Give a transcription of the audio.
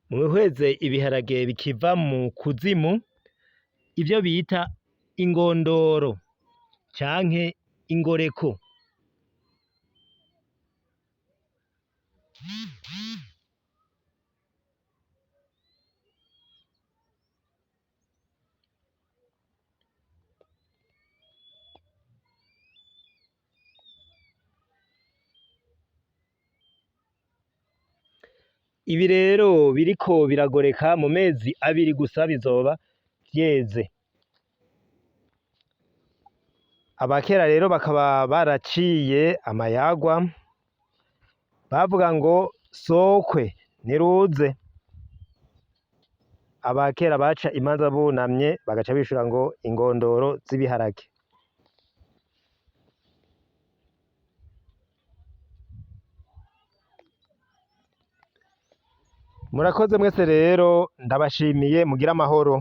mwihweze ibiharage bikiva mu kuzimu, ivyo bita ingondoro canke ingoreko. Ibi rero biriko biragoreka mu mezi abiri gusa bizoba vyeze. Abakera rero bakaba baraciye amayagwa bavuga ngo Sōkwé Nirũzé. Abakera baca imanza bunamye bagaca bishura ngo ingondoro z'ibiharage. Murakoze mwese rero, ndabashimiye, mugire amahoro.